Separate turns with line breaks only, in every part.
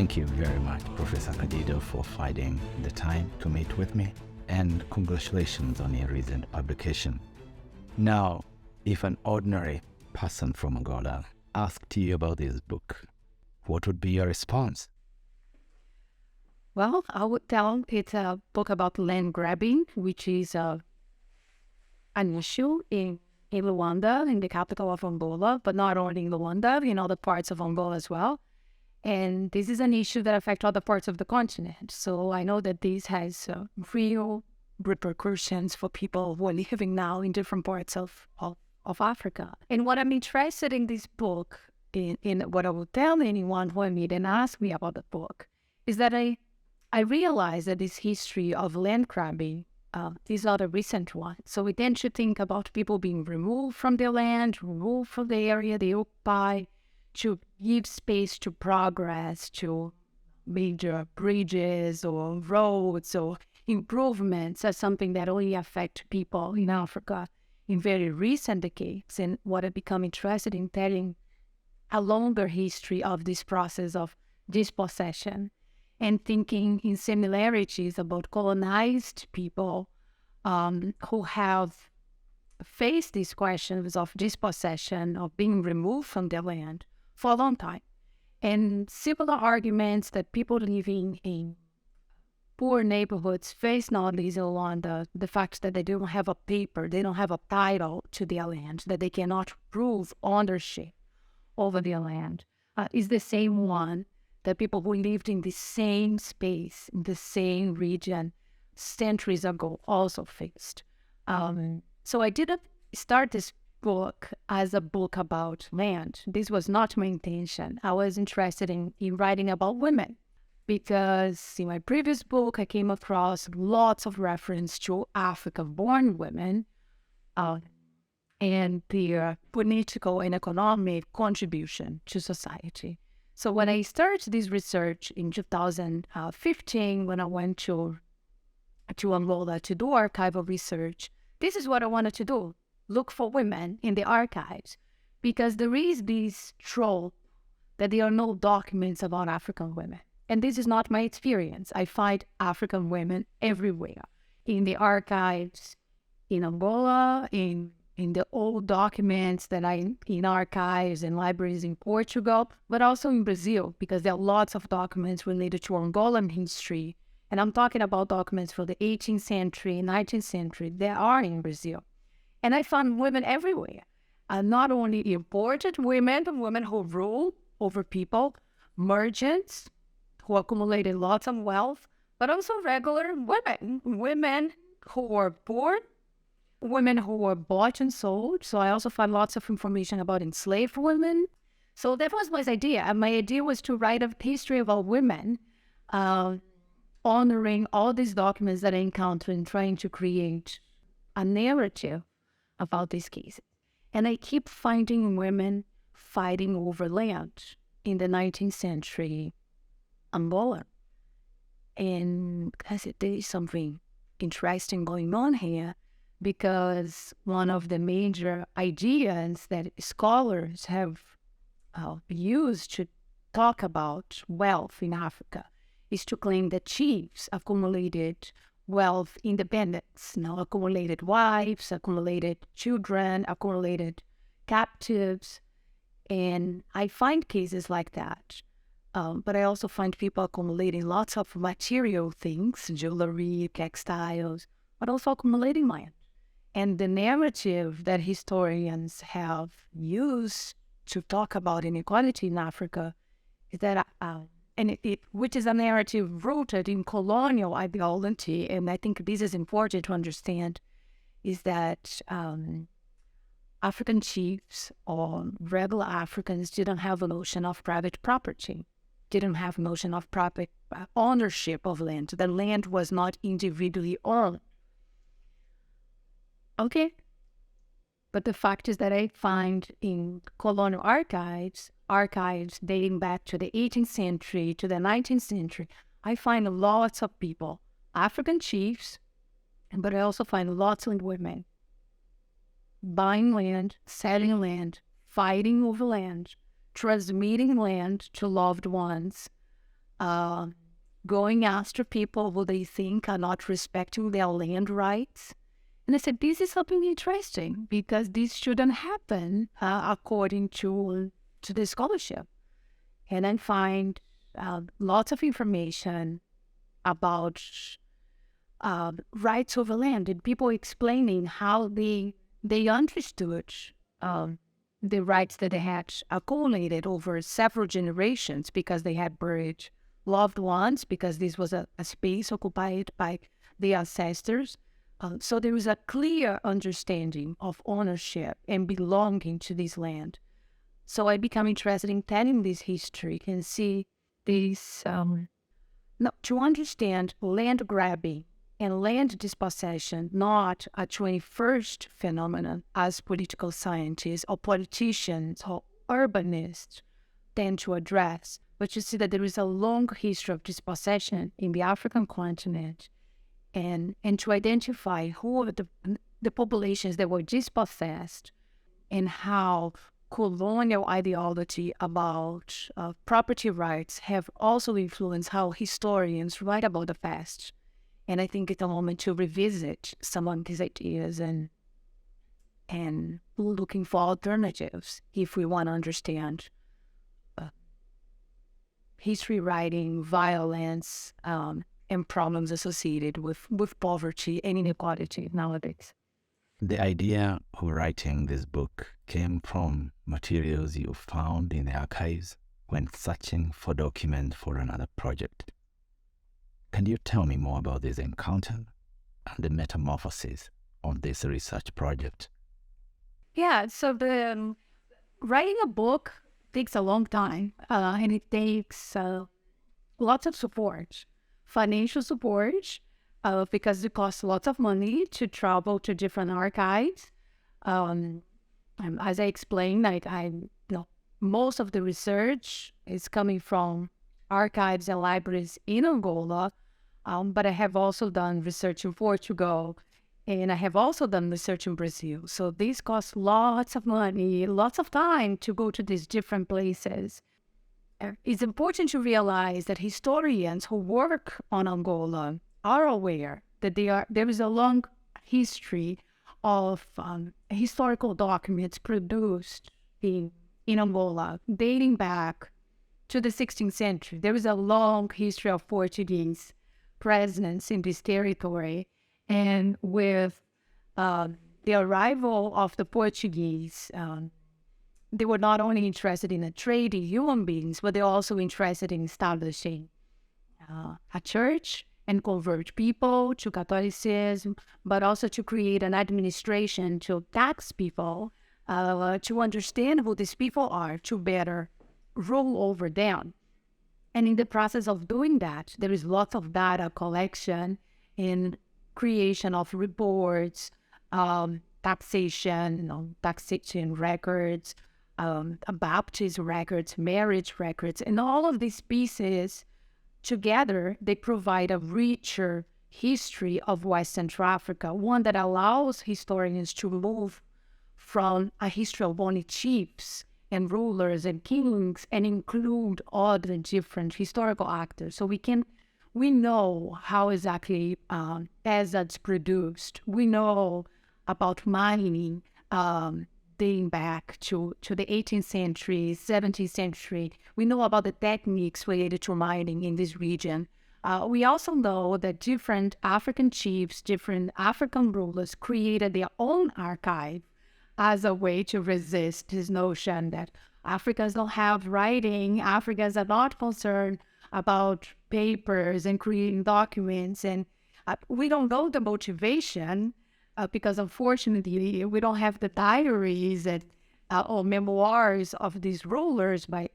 Thank you very much, Professor Candido, for finding the time to meet with me, and congratulations on your recent publication. Now, if an ordinary person from Angola asked you about this book, what would be your response?
Well, I would tell it's a book about land grabbing, which is an issue in Luanda, in the capital of Angola, but not only in Luanda, in other parts of Angola as well. And this is an issue that affects other parts of the continent. So I know that this has real repercussions for people who are living now in different parts of Africa. And what I'm interested in this book, in what I would tell anyone who I meet and ask me about the book, is that I realize that this history of land grabbing is not a recent one. So we tend to think about people being removed from their land, removed from the area they occupy, to give space to progress, to major bridges or roads or improvements as something that only affect people in Africa in very recent decades. And what I become interested in telling a longer history of this process of dispossession and thinking in similarities about colonized people who have faced these questions of dispossession, of being removed from their land for a long time. And similar arguments that people living in poor neighborhoods face nowadays in Rwanda, the fact that they don't have a paper, they don't have a title to their land, that they cannot prove ownership over their land, is the same one that people who lived in the same space, in the same region, centuries ago also faced. So I didn't start this book as a book about land. This was not my intention. I was interested in writing about women because in my previous book, I came across lots of reference to African-born women and their political and economic contribution to society. So when I started this research in 2015, when I went to Angola to do archival research, this is what I wanted to do. Look for women in the archives, because there is this trope that there are no documents about African women. And this is not my experience. I find African women everywhere, in the archives, in Angola, in the old documents that are in archives and libraries in Portugal, but also in Brazil, because there are lots of documents related to Angolan history. And I'm talking about documents from the 18th century, 19th century, that are in Brazil. And I found women everywhere. Not only imported women who rule over people, merchants who accumulated lots of wealth, but also regular women who were poor, women who were bought and sold. So I also found lots of information about enslaved women. So that was my idea. And my idea was to write a history about women, honoring all these documents that I encountered and trying to create a narrative about these cases. And I keep finding women fighting over land in the 19th century Angola. And there is something interesting going on here, because one of the major ideas that scholars have used to talk about wealth in Africa is to claim that chiefs accumulated wealth independence, accumulated wives, accumulated children, accumulated captives. And I find cases like that. But I also find people accumulating lots of material things, jewelry, textiles, but also accumulating land. And the narrative that historians have used to talk about inequality in Africa is that which is a narrative rooted in colonial ideology, and I think this is important to understand, is that African chiefs or regular Africans didn't have a notion of private property, didn't have a notion of private ownership of land. The land was not individually owned. Okay. But the fact is that I find in colonial archives dating back to the 18th century, to the 19th century, I find lots of people, African chiefs, but I also find lots of women buying land, selling land, fighting over land, transmitting land to loved ones, uh, going after people who they think are not respecting their land rights. And I said, this is something interesting because this shouldn't happen according to the scholarship. And I find lots of information about rights over land and people explaining how they understood the rights that they had accumulated over several generations because they had buried loved ones, because this was a space occupied by the ancestors. So there is a clear understanding of ownership and belonging to this land. So I become interested in telling this history and see this, to understand land grabbing and land dispossession, not a 21st phenomenon as political scientists or politicians or urbanists tend to address, but you see that there is a long history of dispossession in the African continent, and to identify who are the populations that were dispossessed and how colonial ideology about property rights have also influenced how historians write about the past. And I think it's a moment to revisit some of these ideas and looking for alternatives if we want to understand history writing, violence, and problems associated with poverty and inequality nowadays.
The idea of writing this book came from materials you found in the archives when searching for documents for another project. Can you tell me more about this encounter and the metamorphosis of this research project?
Yeah, so the writing a book takes a long time, and it takes lots of support, financial support, because it costs lots of money to travel to different archives. As I explained, most of the research is coming from archives and libraries in Angola, but I have also done research in Portugal, and I have also done research in Brazil. So this costs lots of money, lots of time to go to these different places. It's important to realize that historians who work on Angola are aware that there is a long history of historical documents produced in Angola dating back to the 16th century. There is a long history of Portuguese presence in this territory, and with the arrival of the Portuguese, they were not only interested in trading human beings, but they're also interested in establishing a church and convert people to Catholicism, but also to create an administration to tax people, to understand who these people are, to better rule over them. And in the process of doing that, there is lots of data collection and creation of reports, taxation records, baptist records, marriage records, and all of these pieces together, they provide a richer history of West Central Africa, one that allows historians to move from a history of only chiefs and rulers and kings and include other different historical actors. So we know how exactly assets produced. We know about mining dating back to the 18th century, 17th century. We know about the techniques related to mining in this region. We also know that different African chiefs, different African rulers created their own archive as a way to resist this notion that Africans don't have writing, Africans are not concerned about papers and creating documents. And we don't know the motivation because unfortunately we don't have the diaries or memoirs of these rulers, but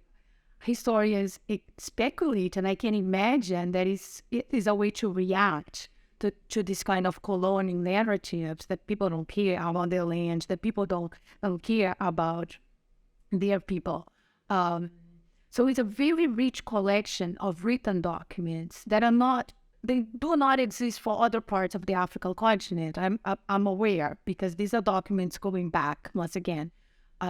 historians speculate, and I can imagine that it is a way to react to this kind of colonial narratives that people don't care about their land, that people don't care about their people. So it's a very rich collection of written documents that they do not exist for other parts of the African continent. I'm aware, because these are documents going back, once again,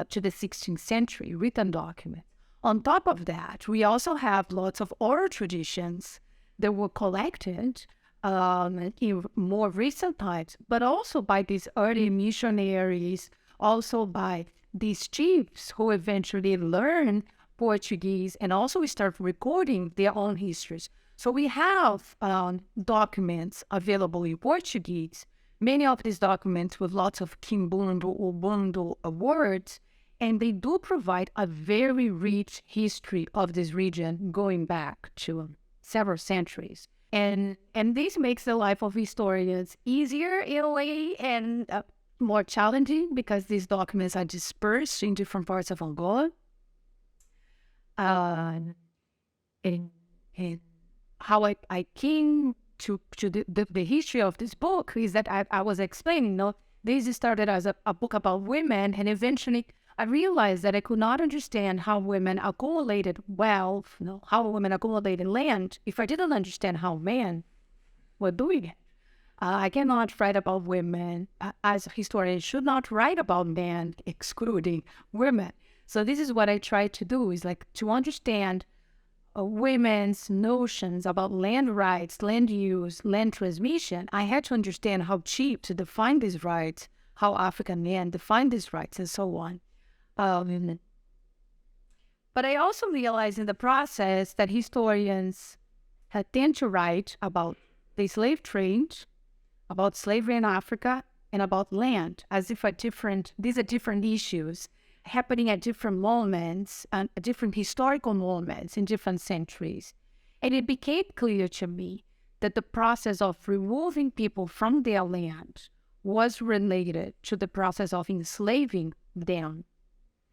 to the 16th century, written documents. On top of that, we also have lots of oral traditions that were collected in more recent times, but also by these early missionaries, also by these chiefs who eventually learn Portuguese and also start recording their own histories. So we have documents available in Portuguese, many of these documents with lots of Kimbundo, Ubundu words, and they do provide a very rich history of this region going back to several centuries. And this makes the life of historians easier in a way and more challenging because these documents are dispersed in different parts of Angola. And how I came to the history of this book is that I was explaining, this started as a book about women, and eventually I realized that I could not understand how women accumulated wealth, how women accumulated land, if I didn't understand how men were doing it. I cannot write about women, as historians should not write about men excluding women. So this is what I try to do, is like to understand women's notions about land rights, land use, land transmission. I had to understand how chief to define these rights, how African men define these rights, and so on. But I also realized in the process that historians tend to write about the slave trade, about slavery in Africa, and about land, as if these are different issues happening at different moments and different historical moments in different centuries. And it became clear to me that the process of removing people from their land was related to the process of enslaving them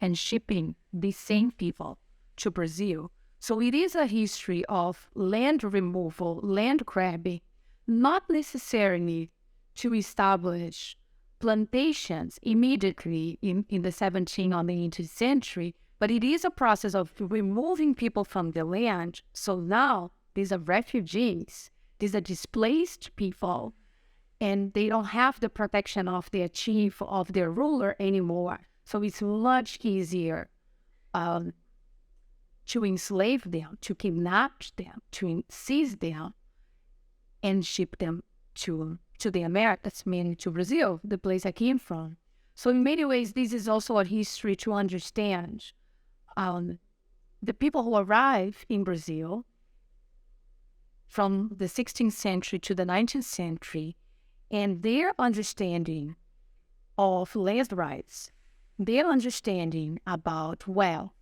and shipping these same people to Brazil. So it is a history of land removal, land grabbing, not necessarily to establish plantations immediately in the 17th or the 18th century, but it is a process of removing people from the land. So now these are refugees, these are displaced people, and they don't have the protection of their chief, of their ruler anymore. So it's much easier to enslave them, to kidnap them, to seize them, and ship them to the Americas, meaning to Brazil, the place I came from. So in many ways, this is also a history to understand the people who arrive in Brazil from the 16th century to the 19th century, and their understanding of land rights, their understanding about wealth,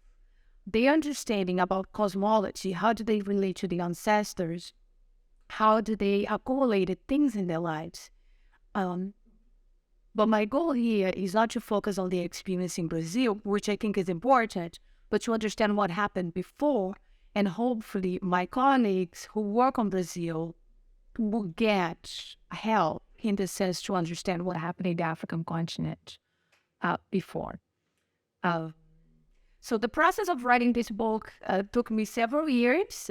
their understanding about cosmology, how do they relate to the ancestors, how do they accumulate things in their lives. But my goal here is not to focus on the experience in Brazil, which I think is important, but to understand what happened before, and hopefully my colleagues who work on Brazil will get help in the sense to understand what happened in the African continent before. So the process of writing this book took me several years.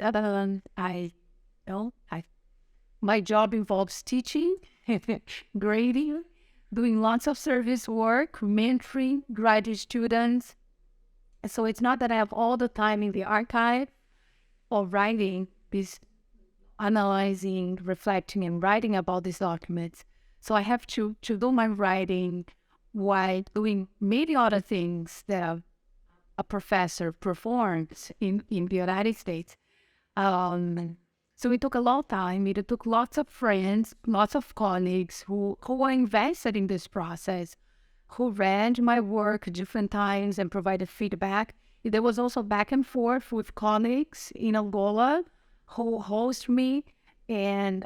My job involves teaching, grading, doing lots of service work, mentoring graduate students. So it's not that I have all the time in the archive or writing this, analyzing, reflecting, and writing about these documents. So I have to do my writing while doing many other things that a professor performs in the United States. So it took a long time. It took lots of friends, lots of colleagues who were invested in this process, who read my work at different times and provided feedback. There was also back and forth with colleagues in Angola who host me and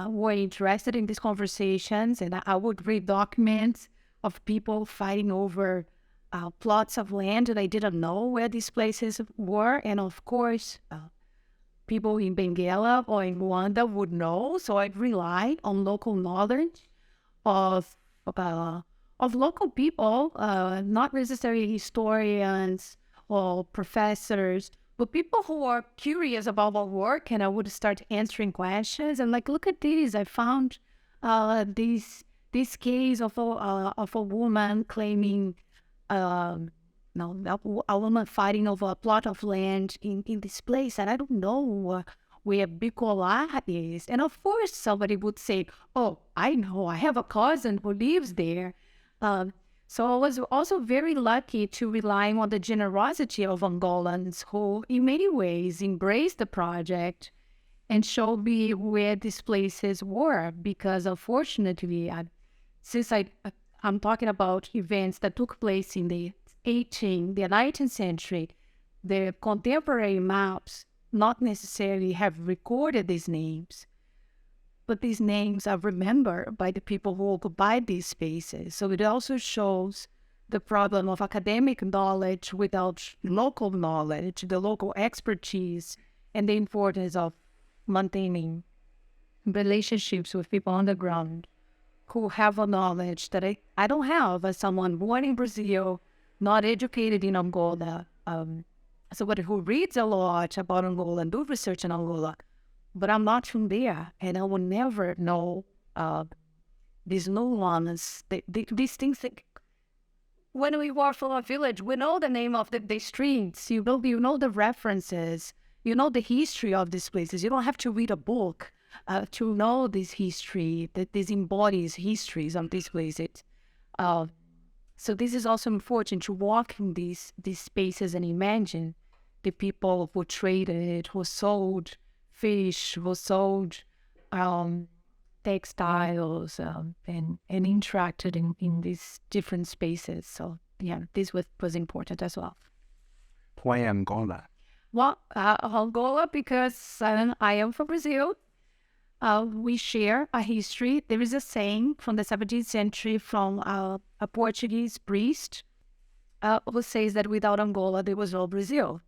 were interested in these conversations. And I would read documents of people fighting over plots of land that I didn't know where these places were. And of course, people in Benguela or in Rwanda would know, so I relied on local knowledge of local people, not necessarily historians or professors, but people who are curious about our work, and I would start answering questions and like, look at this, I found this case of a woman claiming a woman fighting over a plot of land in this place, and I don't know where Bicola is. And of course, somebody would say, oh, I know, I have a cousin who lives there. So I was also very lucky to rely on the generosity of Angolans who, in many ways, embraced the project and showed me where these places were. Because unfortunately, I'm talking about events that took place in the 19th century, the contemporary maps not necessarily have recorded these names, but these names are remembered by the people who occupied these spaces. So it also shows the problem of academic knowledge without local knowledge, the local expertise, and the importance of maintaining relationships with people on the ground who have a knowledge that I don't have as someone born in Brazil, not educated in Angola, somebody who reads a lot about Angola and do research in Angola, but I'm not from there, and I will never know these nuances, these things that when we walk from a village, we know the name of the streets, you know the references, you know the history of these places. You don't have to read a book to know this history, that this embodies histories of these places. So this is also important to walk in these spaces and imagine the people who traded, who sold fish, who sold textiles, and interacted in these different spaces. So yeah, this was important as well.
Why Angola?
Well, Angola, because I am from Brazil. We share a history. There is a saying from the 17th century from a Portuguese priest who says that without Angola, there was no Brazil.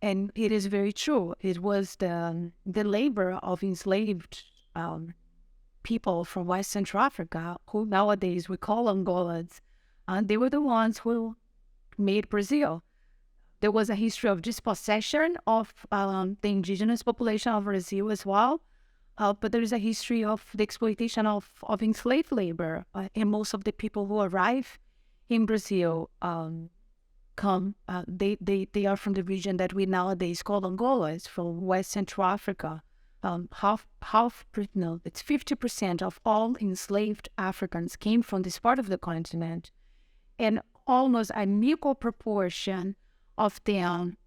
And it is very true. It was the labor of enslaved people from West Central Africa, who nowadays we call Angolans, and they were the ones who made Brazil. There was a history of dispossession of the indigenous population of Brazil as well. But there is a history of the exploitation of enslaved labor, and most of the people who arrive in Brazil they are from the region that we nowadays call Angola. It's from West Central Africa. It's 50% of all enslaved Africans came from this part of the continent, and almost an equal proportion of them,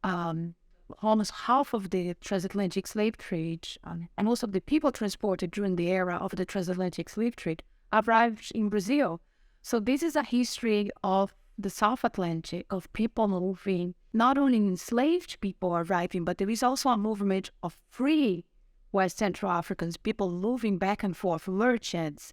almost half of the transatlantic slave trade, and most of the people transported during the era of the transatlantic slave trade arrived in Brazil. So this is a history of the South Atlantic, of people moving, not only enslaved people arriving, but there is also a movement of free West Central Africans, people moving back and forth, merchants,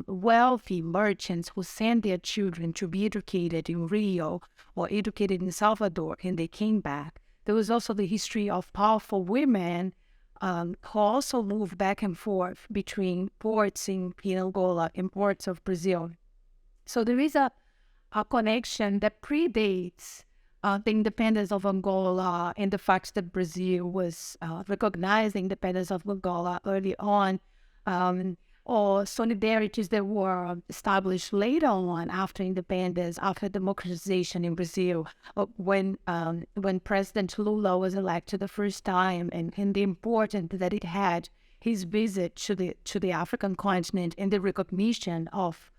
wealthy merchants who sent their children to be educated in Rio or educated in Salvador, and they came back. There was also the history of powerful women who also moved back and forth between ports in Angola and ports of Brazil. So there is a connection that predates the independence of Angola and the fact that Brazil was recognized the independence of Angola early on, or solidarities that were established later on after independence, after democratization in Brazil, when President Lula was elected the first time, and the importance that it had, his visit to the African continent and the recognition of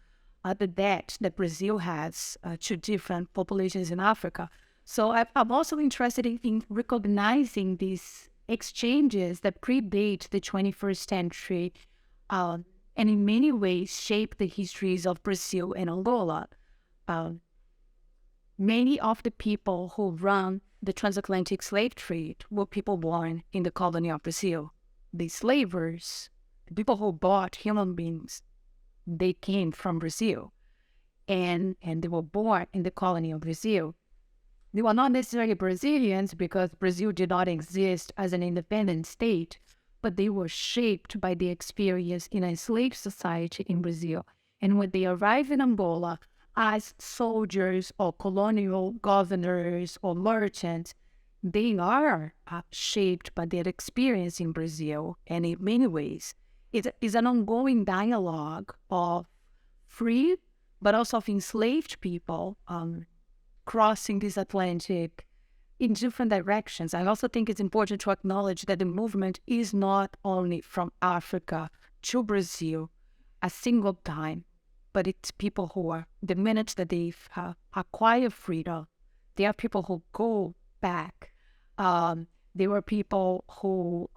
the debt that Brazil has to different populations in Africa. So I'm also interested in recognizing these exchanges that predate the 21st century, and in many ways shape the histories of Brazil and Angola. Many of the people who run the transatlantic slave trade were people born in the colony of Brazil. The slavers, the people who bought human beings, they came from Brazil, and they were born in the colony of Brazil. They were not necessarily Brazilians because Brazil did not exist as an independent state, but they were shaped by the experience in a enslaved society in Brazil. And when they arrive in Angola as soldiers or colonial governors or merchants, they are shaped by their experience in Brazil. And in many ways, it is an ongoing dialogue of free, but also of enslaved people crossing this Atlantic in different directions. I also think it's important to acknowledge that the movement is not only from Africa to Brazil a single time, but it's people who are, the minute that they acquire freedom, they are people who go back. There were people who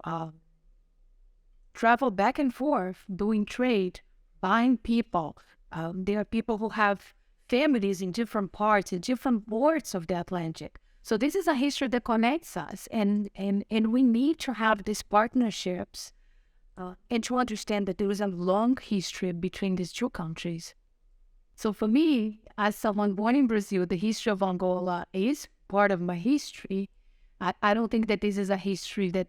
travel back and forth doing trade, buying people. There are people who have families in different parts, in different ports of the Atlantic. So this is a history that connects us, and we need to have these partnerships and to understand that there is a long history between these two countries. So for me, as someone born in Brazil, the history of Angola is part of my history. I don't think that this is a history that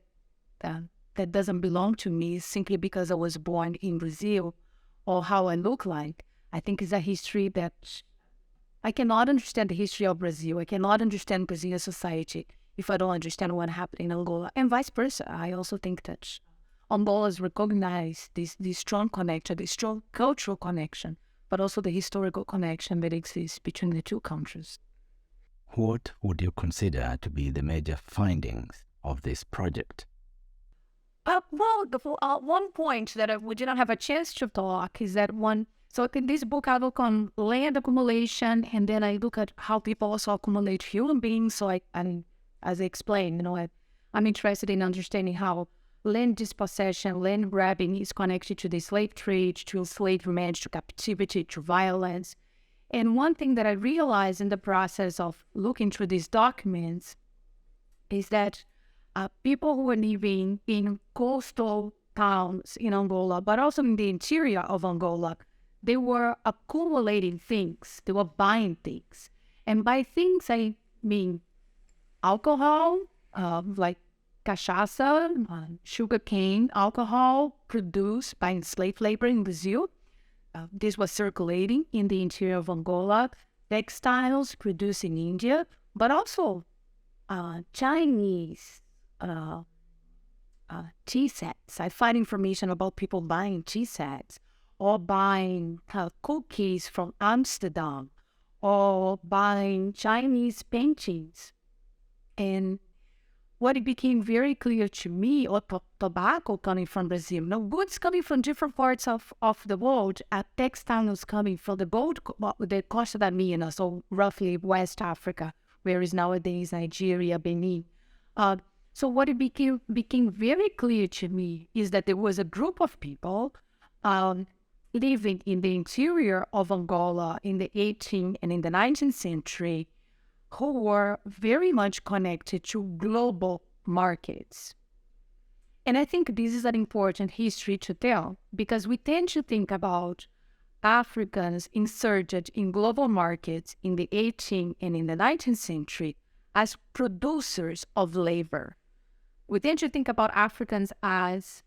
doesn't belong to me simply because I was born in Brazil or how I look like. I think it's a history that I cannot understand the history of Brazil. I cannot understand Brazilian society if I don't understand what happened in Angola, and vice versa. I also think that Angola's recognize this strong connection, this strong cultural connection, but also the historical connection that exists between the two countries.
What would you consider to be the major findings of this project?
One point that we didn't have a chance to talk is that so in this book, I look on land accumulation, and then I look at how people also accumulate human beings. So as I explained, I'm interested in understanding how land dispossession, land grabbing is connected to the slave trade, to enslavement, to captivity, to violence. And one thing that I realized in the process of looking through these documents is that people who are living in coastal towns in Angola, but also in the interior of Angola, they were accumulating things. They were buying things. And by things, I mean alcohol, like cachaça, sugarcane, alcohol produced by enslaved labor in Brazil. This was circulating in the interior of Angola. Textiles produced in India, but also Chinese tea sets. I find information about people buying tea sets or buying cookies from Amsterdam or buying Chinese paintings. And what it became very clear to me, or tobacco coming from Brazil, goods coming from different parts of the world, textiles coming from the Costa da Mina, so roughly West Africa, where is nowadays Nigeria, Benin. So what it became very clear to me is that there was a group of people living in the interior of Angola in the 18th and in the 19th century who were very much connected to global markets. And I think this is an important history to tell, because we tend to think about Africans inserted in global markets in the 18th and in the 19th century as producers of labor. We tend to think about Africans as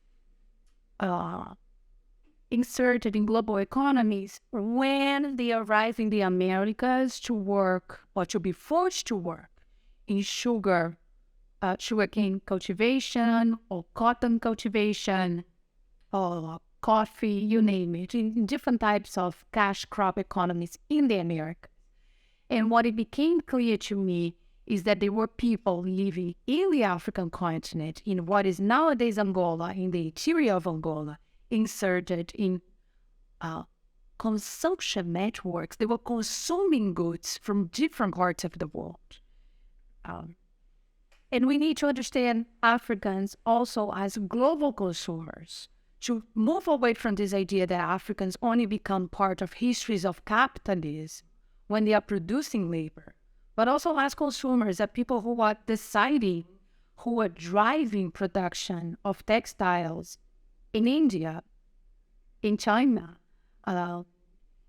inserted in global economies when they arrive in the Americas to work or to be forced to work in sugarcane cultivation or cotton cultivation or coffee, you name it, in different types of cash crop economies in the Americas. And what it became clear to me is that there were people living in the African continent, in what is nowadays Angola, in the interior of Angola, inserted in consumption networks. They were consuming goods from different parts of the world. And we need to understand Africans also as global consumers, to move away from this idea that Africans only become part of histories of capitalism when they are producing labor, but also as consumers, as people who are deciding, who are driving production of textiles in India, in China. And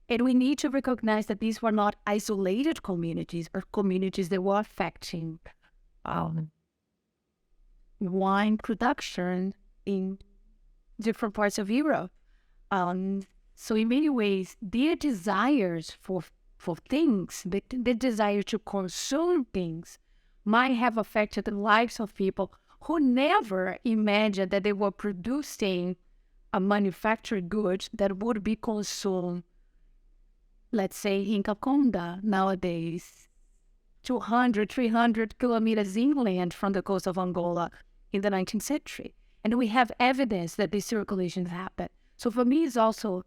we need to recognize that these were not isolated communities or communities that were affecting wine production in different parts of Europe. So in many ways, their desires for things, the desire to consume things, might have affected the lives of people who never imagined that they were producing a manufactured good that would be consumed, let's say, in Kakonda nowadays, 200, 300 kilometers inland from the coast of Angola in the 19th century. And we have evidence that these circulations happen. So for me, it's also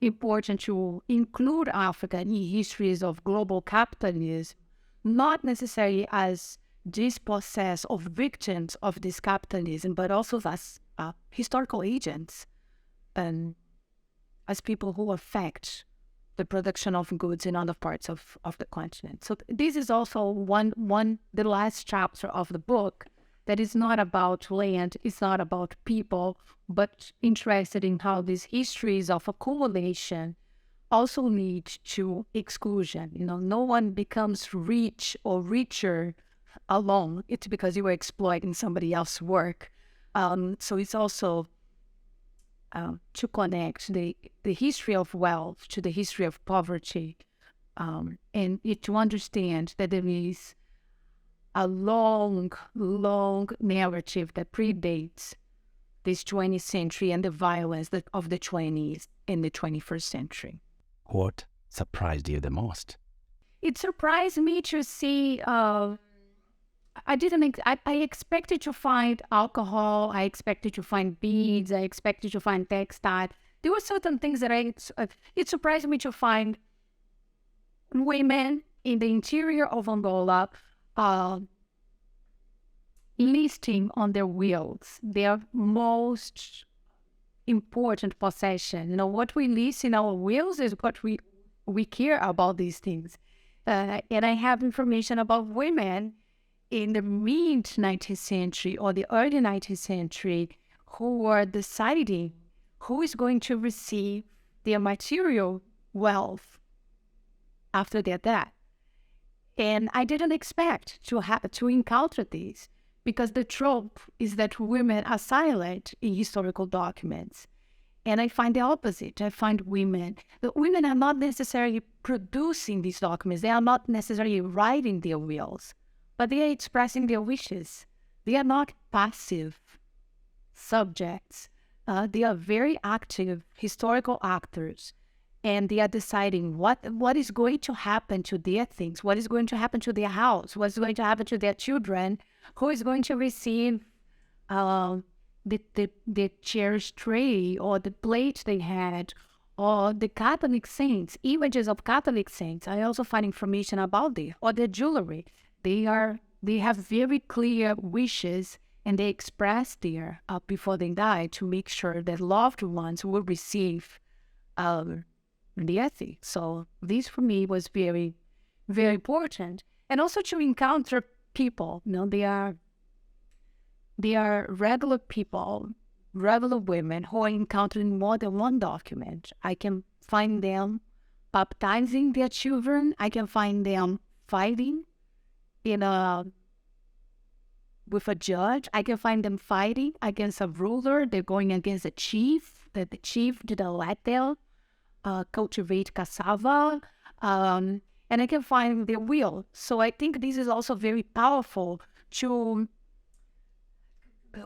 important to include Africa in histories of global capitalism, not necessarily as dispossessed or victims of this capitalism, but also as historical agents and as people who affect the production of goods in other parts of the continent. So this is also the last chapter of the book that is not about land, it's not about people, but interested in how these histories of accumulation also lead to exclusion. No one becomes rich or richer alone. It's because you were exploiting somebody else's work. So it's also to connect the history of wealth to the history of poverty, and to understand that there is a long narrative that predates this 20th century and the violence of the 20s and the 21st century.
What surprised you the most?
It surprised me to see, I expected to find alcohol, I expected to find beads, I expected to find textile. There were certain things that it surprised me to find women in the interior of Angola listing on their wills their most important possession. What we list in our wills is what we care about these things. And I have information about women in the mid-19th century or the early 19th century who were deciding who is going to receive their material wealth after their death. And I didn't expect to encounter these, because the trope is that women are silent in historical documents. And I find the opposite. I find the women are not necessarily producing these documents. They are not necessarily writing their wills, but they are expressing their wishes. They are not passive subjects. They are very active historical actors, and they are deciding what is going to happen to their things, what is going to happen to their house, what's going to happen to their children, who is going to receive the cherished tray or the plate they had, or the Catholic saints, images of Catholic saints. I also find information about this, or their jewelry. They have very clear wishes, and they express there before they die to make sure that loved ones will receive the ethics. So this for me was very, very important. And also to encounter people, they are regular people, regular women who are encountering more than one document. I can find them baptizing their children. I can find them fighting with a judge. I can find them fighting against a ruler. They're going against a chief, that the chief didn't let them cultivate cassava, and I can find their will. So I think this is also very powerful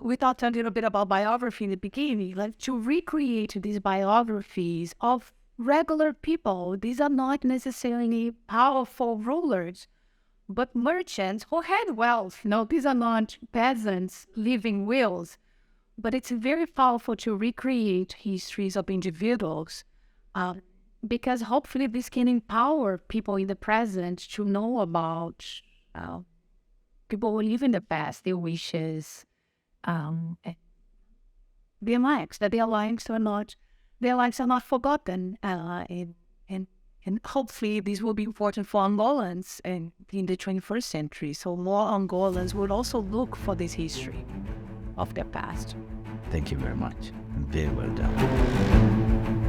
we talked a little bit about biography in the beginning, like to recreate these biographies of regular people. These are not necessarily powerful rulers, but merchants who had wealth. These are not peasants living wills, but it's very powerful to recreate histories of individuals, because hopefully this can empower people in the present to know about people who live in the past, their wishes, their lives, that their lives are not forgotten, and hopefully this will be important for Angolans in the 21st century. So more Angolans will also look for this history of their past.
Thank you very much. Very well done.